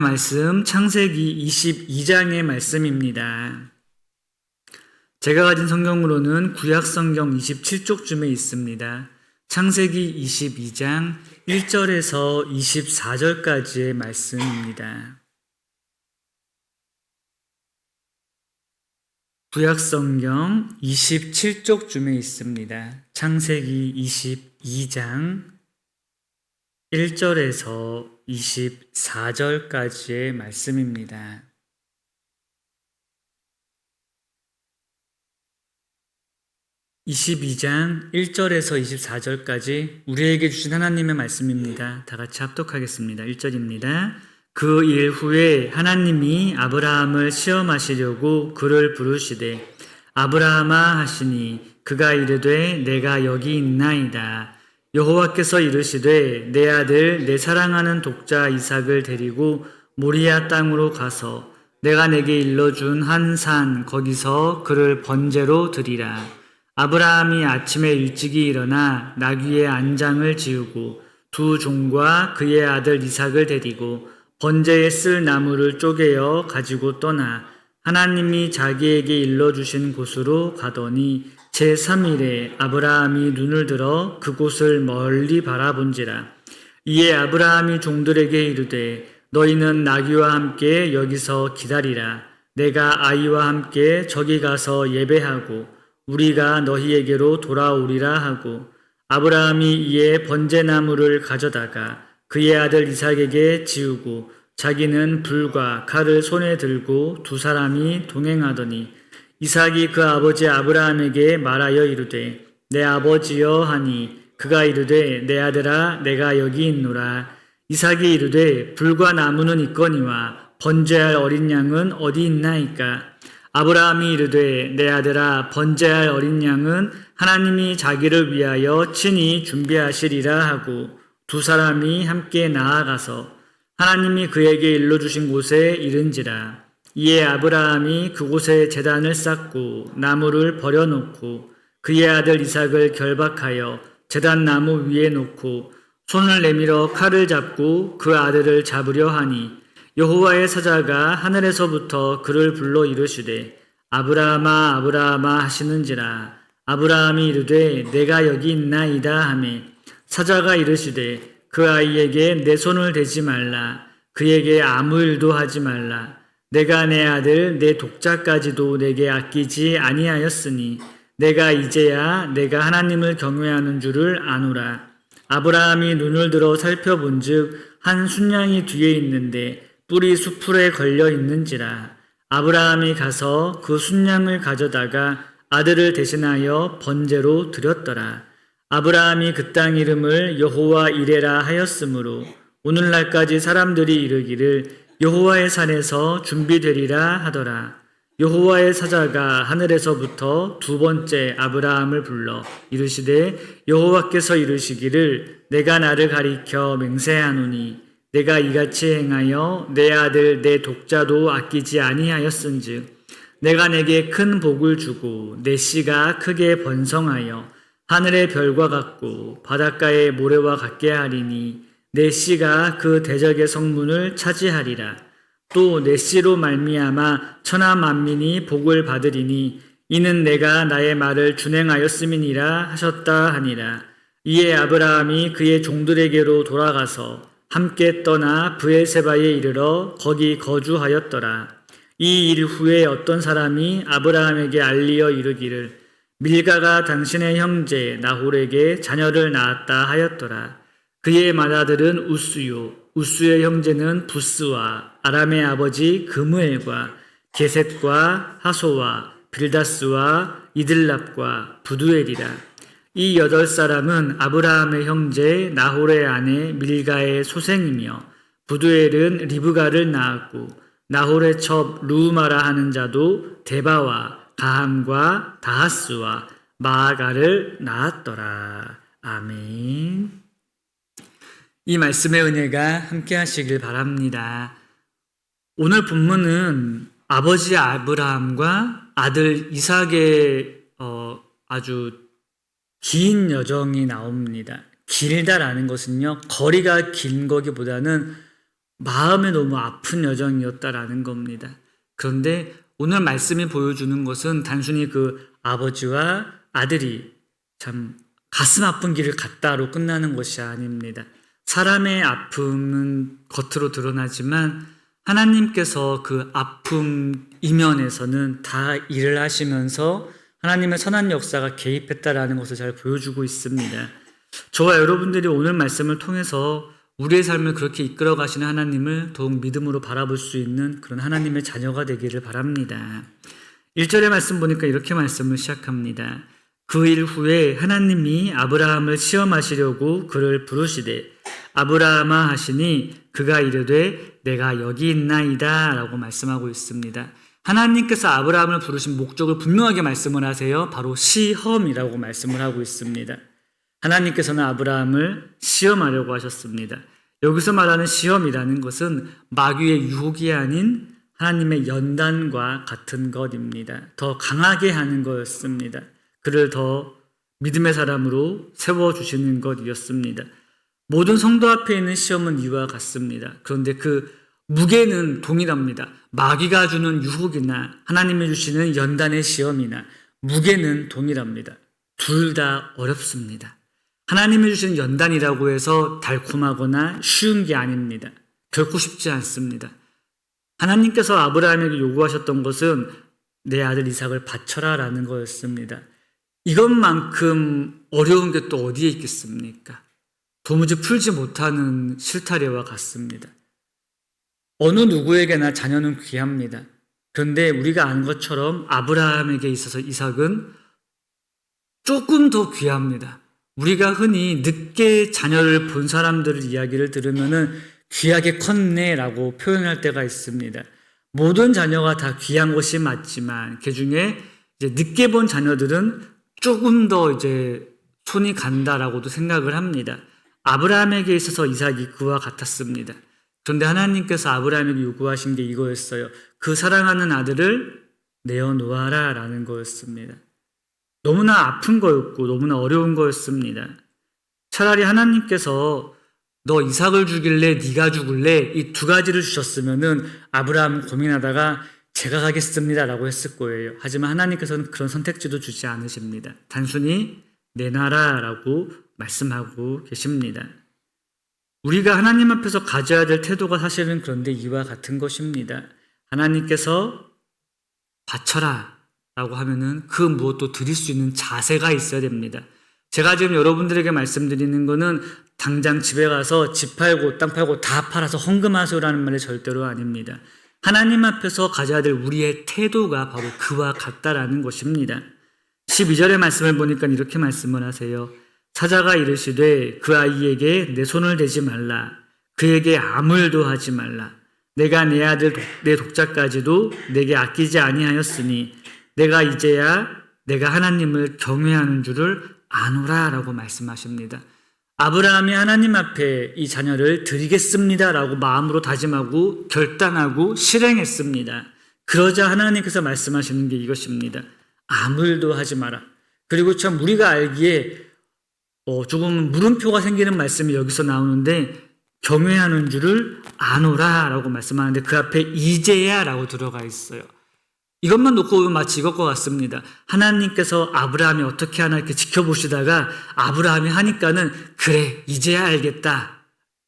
말씀 창세기 22장의 말씀입니다. 제가 가진 성경으로는 구약성경 27쪽쯤에 있습니다. 창세기 22장 1절에서 24절까지의 말씀입니다. 구약성경 27쪽쯤에 있습니다. 창세기 22장 1절에서 24절까지의 말씀입니다. (22장) 1절에서 24절까지 우리에게 주신 하나님의 말씀입니다. 다 같이 합독하겠습니다. 1절입니다. 그 일 후에 하나님이 아브라함을 시험하시려고 그를 부르시되 아브라함아 하시니 그가 이르되 내가 여기 있나이다. 여호와께서 이르시되 내 아들 내 사랑하는 독자 이삭을 데리고 모리아 땅으로 가서 내가 내게 일러준 한 산 거기서 그를 번제로 드리라. 아브라함이 아침에 일찍이 일어나 나귀의 안장을 지우고 두 종과 그의 아들 이삭을 데리고 번제에 쓸 나무를 쪼개어 가지고 떠나 하나님이 자기에게 일러주신 곳으로 가더니 제3일에 아브라함이 눈을 들어 그곳을 멀리 바라본지라. 이에 아브라함이 종들에게 이르되 너희는 나귀와 함께 여기서 기다리라. 내가 아이와 함께 저기 가서 예배하고 우리가 너희에게로 돌아오리라 하고 아브라함이 이에 번제나무를 가져다가 그의 아들 이삭에게 지우고 자기는 불과 칼을 손에 들고 두 사람이 동행하더니 이삭이 그 아버지 아브라함에게 말하여 이르되 내 아버지여 하니 그가 이르되 내 아들아 내가 여기 있노라. 이삭이 이르되 불과 나무는 있거니와 번제할 어린 양은 어디 있나이까. 아브라함이 이르되 내 아들아 번제할 어린 양은 하나님이 자기를 위하여 친히 준비하시리라 하고 두 사람이 함께 나아가서 하나님이 그에게 일러주신 곳에 이른지라. 이에 아브라함이 그곳에 제단을 쌓고 나무를 버려놓고 그의 아들 이삭을 결박하여 제단 나무 위에 놓고 손을 내밀어 칼을 잡고 그 아들을 잡으려 하니 여호와의 사자가 하늘에서부터 그를 불러 이르시되 아브라함아 아브라함아 하시는지라. 아브라함이 이르되 내가 여기 있나이다 하매 사자가 이르시되 그 아이에게 내 손을 대지 말라. 그에게 아무 일도 하지 말라. 내가 내 아들 내 독자까지도 내게 아끼지 아니하였으니 내가 이제야 내가 하나님을 경외하는 줄을 아노라. 아브라함이 눈을 들어 살펴본즉 한 순양이 뒤에 있는데 뿔이 수풀에 걸려 있는지라. 아브라함이 가서 그 순양을 가져다가 아들을 대신하여 번제로 드렸더라. 아브라함이 그 땅 이름을 여호와 이레라 하였으므로 오늘날까지 사람들이 이르기를 여호와의 산에서 준비되리라 하더라. 여호와의 사자가 하늘에서부터 두 번째 아브라함을 불러 이르시되 여호와께서 이르시기를 내가 나를 가리켜 맹세하노니 내가 이같이 행하여 내 아들 내 독자도 아끼지 아니하였은즉 내가 내게 큰 복을 주고 내 씨가 크게 번성하여 하늘의 별과 같고 바닷가의 모래와 같게 하리니 내 씨가 그 대적의 성문을 차지하리라. 또 내 씨로 말미암아 천하 만민이 복을 받으리니 이는 내가 나의 말을 준행하였음이니라 하셨다 하니라. 이에 아브라함이 그의 종들에게로 돌아가서 함께 떠나 브엘세바에 이르러 거기 거주하였더라. 이 일 후에 어떤 사람이 아브라함에게 알리어 이르기를 밀가가 당신의 형제 나홀에게 자녀를 낳았다 하였더라. 그의 맏아들은 우스요 우스의 형제는 부스와 아람의 아버지 그무엘과 게셋과 하소와 빌다스와 이들랍과 부두엘이라. 이 8사람은 아브라함의 형제 나홀의 아내 밀가의 소생이며 부두엘은 리브가를 낳았고 나홀의 첩 루우마라 하는 자도 데바와 가함과 다하스와 마아가를 낳았더라. 아멘. 이 말씀의 은혜가 함께 하시길 바랍니다. 오늘 본문은 아버지 아브라함과 아들 이삭의 아주 긴 여정이 나옵니다. 길다라는 것은요, 거리가 긴 거기보다는 마음에 너무 아픈 여정이었다라는 겁니다. 그런데 오늘 말씀이 보여주는 것은 단순히 그 아버지와 아들이 참 가슴 아픈 길을 갔다로 끝나는 것이 아닙니다. 사람의 아픔은 겉으로 드러나지만 하나님께서 그 아픔 이면에서는 다 일을 하시면서 하나님의 선한 역사가 개입했다라는 것을 잘 보여주고 있습니다. 저와 여러분들이 오늘 말씀을 통해서 우리의 삶을 그렇게 이끌어 가시는 하나님을 더욱 믿음으로 바라볼 수 있는 그런 하나님의 자녀가 되기를 바랍니다. 1절의 말씀 보니까 이렇게 말씀을 시작합니다. 그 일 후에 하나님이 아브라함을 시험하시려고 그를 부르시되 아브라함아 하시니 그가 이르되 내가 여기 있나이다 라고 말씀하고 있습니다. 하나님께서 아브라함을 부르신 목적을 분명하게 말씀을 하세요. 바로 시험이라고 말씀을 하고 있습니다. 하나님께서는 아브라함을 시험하려고 하셨습니다. 여기서 말하는 시험이라는 것은 마귀의 유혹이 아닌 하나님의 연단과 같은 것입니다. 더 강하게 하는 것이었습니다. 그를 더 믿음의 사람으로 세워주시는 것이었습니다. 모든 성도 앞에 있는 시험은 이와 같습니다. 그런데 그 무게는 동일합니다. 마귀가 주는 유혹이나 하나님이 주시는 연단의 시험이나 무게는 동일합니다. 둘 다 어렵습니다. 하나님이 주시는 연단이라고 해서 달콤하거나 쉬운 게 아닙니다. 결코 쉽지 않습니다. 하나님께서 아브라함에게 요구하셨던 것은 내 아들 이삭을 바쳐라 라는 거였습니다. 이것만큼 어려운 게 또 어디에 있겠습니까? 도무지 풀지 못하는 실타래와 같습니다. 어느 누구에게나 자녀는 귀합니다. 그런데 우리가 아는 것처럼 아브라함에게 있어서 이삭은 조금 더 귀합니다. 우리가 흔히 늦게 자녀를 본 사람들의 이야기를 들으면은 귀하게 컸네라고 표현할 때가 있습니다. 모든 자녀가 다 귀한 것이 맞지만 그 중에 이제 늦게 본 자녀들은 조금 더 이제 손이 간다라고도 생각을 합니다. 아브라함에게 있어서 이삭이 그와 같았습니다. 그런데 하나님께서 아브라함에게 요구하신 게 이거였어요. 그 사랑하는 아들을 내어놓아라 라는 거였습니다. 너무나 아픈 거였고 너무나 어려운 거였습니다. 차라리 하나님께서 너 이삭을 죽일래 네가 죽을래 이 두 가지를 주셨으면은 아브라함은 고민하다가 제가 가겠습니다 라고 했을 거예요. 하지만 하나님께서는 그런 선택지도 주지 않으십니다. 단순히 내놔라 라고 말씀하고 계십니다. 우리가 하나님 앞에서 가져야 될 태도가 사실은 그런데 이와 같은 것입니다. 하나님께서 바쳐라 라고 하면은 그 무엇도 드릴 수 있는 자세가 있어야 됩니다. 제가 지금 여러분들에게 말씀드리는 거는 당장 집에 가서 집 팔고 땅 팔고 다 팔아서 헌금하세요라는 말이 절대로 아닙니다. 하나님 앞에서 가져야 될 우리의 태도가 바로 그와 같다라는 것입니다. 12절의 말씀을 보니까 이렇게 말씀을 하세요. 사자가 이르시되 그 아이에게 내 손을 대지 말라. 그에게 아무 일도 하지 말라. 내가 내 아들 내 독자까지도 내게 아끼지 아니하였으니 내가 이제야 내가 하나님을 경외하는 줄을 아노라 라고 말씀하십니다. 아브라함이 하나님 앞에 이 자녀를 드리겠습니다 라고 마음으로 다짐하고 결단하고 실행했습니다. 그러자 하나님께서 말씀하시는 게 이것입니다. 아무 일도 하지 마라. 그리고 참 우리가 알기에 조금 물음표가 생기는 말씀이 여기서 나오는데 경외하는 줄을 아노라 라고 말씀하는데 그 앞에 이제야 라고 들어가 있어요. 이것만 놓고 보면 마치 이것과 같습니다. 하나님께서 아브라함이 어떻게 하나 이렇게 지켜보시다가 아브라함이 하니까는 그래 이제야 알겠다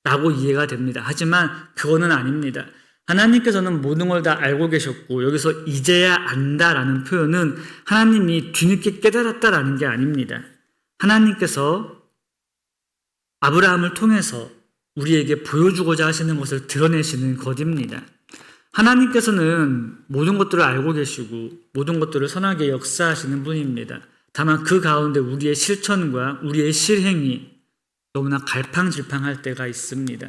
라고 이해가 됩니다. 하지만 그거는 아닙니다. 하나님께서는 모든 걸 다 알고 계셨고 여기서 이제야 안다라는 표현은 하나님이 뒤늦게 깨달았다라는 게 아닙니다. 하나님께서 아브라함을 통해서 우리에게 보여주고자 하시는 것을 드러내시는 것입니다. 하나님께서는 모든 것들을 알고 계시고 모든 것들을 선하게 역사하시는 분입니다. 다만 그 가운데 우리의 실천과 우리의 실행이 너무나 갈팡질팡할 때가 있습니다.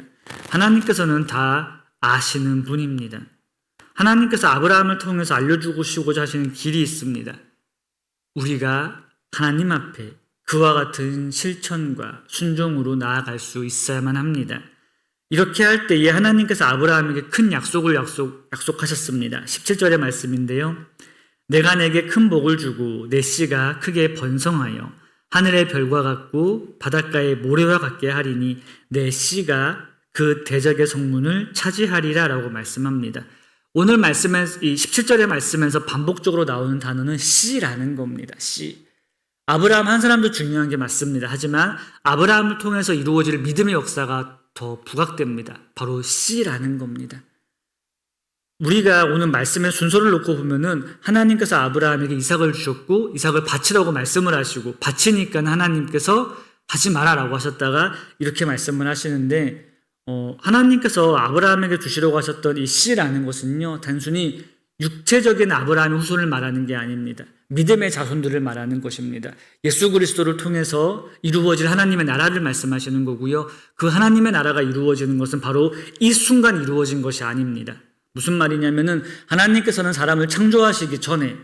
하나님께서는 다 아시는 분입니다. 하나님께서 아브라함을 통해서 알려주시고자 하시는 길이 있습니다. 우리가 하나님 앞에 그와 같은 실천과 순종으로 나아갈 수 있어야만 합니다. 이렇게 할 때에 하나님께서 아브라함에게 큰 약속을 약속하셨습니다. 17절의 말씀인데요. 내가 내게 큰 복을 주고 내 씨가 크게 번성하여 하늘의 별과 같고 바닷가의 모래와 같게 하리니 내 씨가 그 대적의 성문을 차지하리라 라고 말씀합니다. 오늘 말씀에서 이 17절의 말씀에서 반복적으로 나오는 단어는 씨라는 겁니다. 씨. 아브라함 한 사람도 중요한 게 맞습니다. 하지만 아브라함을 통해서 이루어질 믿음의 역사가 더 부각됩니다. 바로 씨라는 겁니다. 우리가 오늘 말씀의 순서를 놓고 보면은 하나님께서 아브라함에게 이삭을 주셨고 이삭을 바치라고 말씀을 하시고 바치니까 하나님께서 하지 마라라고 하셨다가 이렇게 말씀을 하시는데 하나님께서 아브라함에게 주시려고 하셨던 이 씨라는 것은요 단순히 육체적인 아브라함의 후손을 말하는 게 아닙니다. 믿음의 자손들을 말하는 것입니다. 예수 그리스도를 통해서 이루어질 하나님의 나라를 말씀하시는 거고요. 그 하나님의 나라가 이루어지는 것은 바로 이 순간 이루어진 것이 아닙니다. 무슨 말이냐면은 하나님께서는 사람을 창조하시기 전에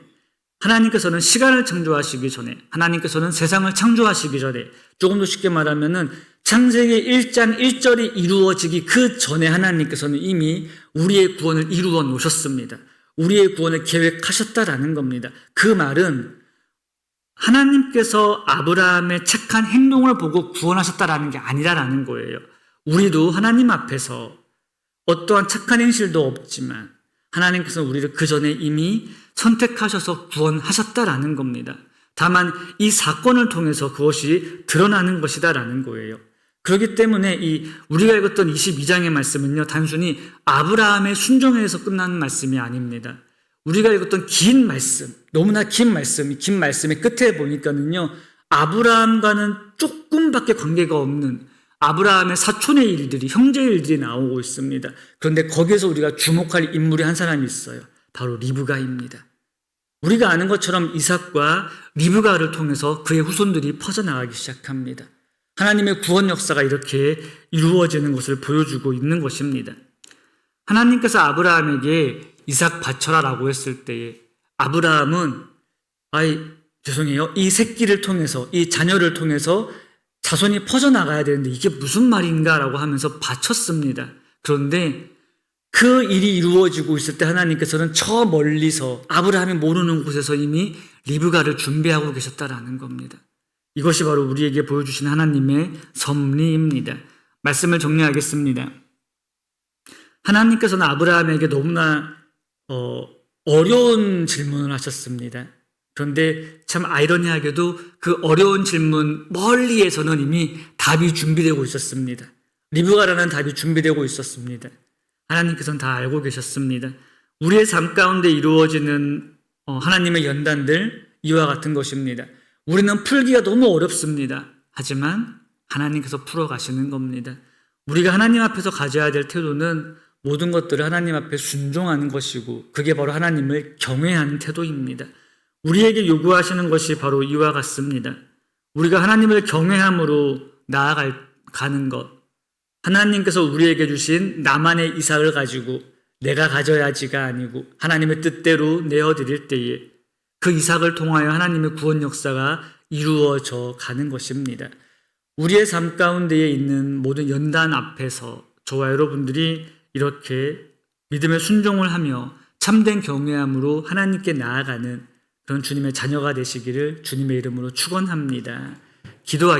하나님께서는 시간을 창조하시기 전에 하나님께서는 세상을 창조하시기 전에 조금 더 쉽게 말하면은 창세기 1장 1절이 이루어지기 그 전에 하나님께서는 이미 우리의 구원을 이루어 놓으셨습니다. 우리의 구원을 계획하셨다라는 겁니다. 그 말은 하나님께서 아브라함의 착한 행동을 보고 구원하셨다라는 게 아니라는 거예요. 우리도 하나님 앞에서 어떠한 착한 행실도 없지만 하나님께서 우리를 그 전에 이미 선택하셔서 구원하셨다라는 겁니다. 다만 이 사건을 통해서 그것이 드러나는 것이다라는 거예요. 그렇기 때문에 우리가 읽었던 22장의 말씀은요 단순히 아브라함의 순종에서 끝나는 말씀이 아닙니다. 우리가 읽었던 긴 말씀, 너무나 긴 말씀의 끝에 보니까는요 아브라함과는 조금밖에 관계가 없는 아브라함의 사촌의 일들이, 형제의 일들이 나오고 있습니다. 그런데 거기에서 우리가 주목할 인물이 한 사람이 있어요. 바로 리브가입니다. 우리가 아는 것처럼 이삭과 리브가를 통해서 그의 후손들이 퍼져나가기 시작합니다. 하나님의 구원 역사가 이렇게 이루어지는 것을 보여주고 있는 것입니다. 하나님께서 아브라함에게 이삭 바쳐라라고 했을 때에 아브라함은 이 새끼를 통해서, 이 자녀를 통해서 자손이 퍼져나가야 되는데 이게 무슨 말인가라고 하면서 바쳤습니다. 그런데 그 일이 이루어지고 있을 때 하나님께서는 저 멀리서 아브라함이 모르는 곳에서 이미 리브가를 준비하고 계셨다라는 겁니다. 이것이 바로 우리에게 보여주신 하나님의 섭리입니다. 말씀을 정리하겠습니다. 하나님께서는 아브라함에게 너무나 어려운 질문을 하셨습니다. 그런데 참 아이러니하게도 그 어려운 질문 멀리에서는 이미 답이 준비되고 있었습니다. 리브가라는 답이 준비되고 있었습니다. 하나님께서는 다 알고 계셨습니다. 우리의 삶 가운데 이루어지는 하나님의 연단들 이와 같은 것입니다. 우리는 풀기가 너무 어렵습니다. 하지만 하나님께서 풀어가시는 겁니다. 우리가 하나님 앞에서 가져야 될 태도는 모든 것들을 하나님 앞에 순종하는 것이고 그게 바로 하나님을 경외하는 태도입니다. 우리에게 요구하시는 것이 바로 이와 같습니다. 우리가 하나님을 경외함으로 나아가는 것, 하나님께서 우리에게 주신 나만의 이삭을 가지고 내가 가져야지가 아니고 하나님의 뜻대로 내어드릴 때에 그 이삭을 통하여 하나님의 구원 역사가 이루어져 가는 것입니다. 우리의 삶 가운데에 있는 모든 연단 앞에서 저와 여러분들이 이렇게 믿음의 순종을 하며 참된 경외함으로 하나님께 나아가는 그런 주님의 자녀가 되시기를 주님의 이름으로 축원합니다. 기도하겠습니다.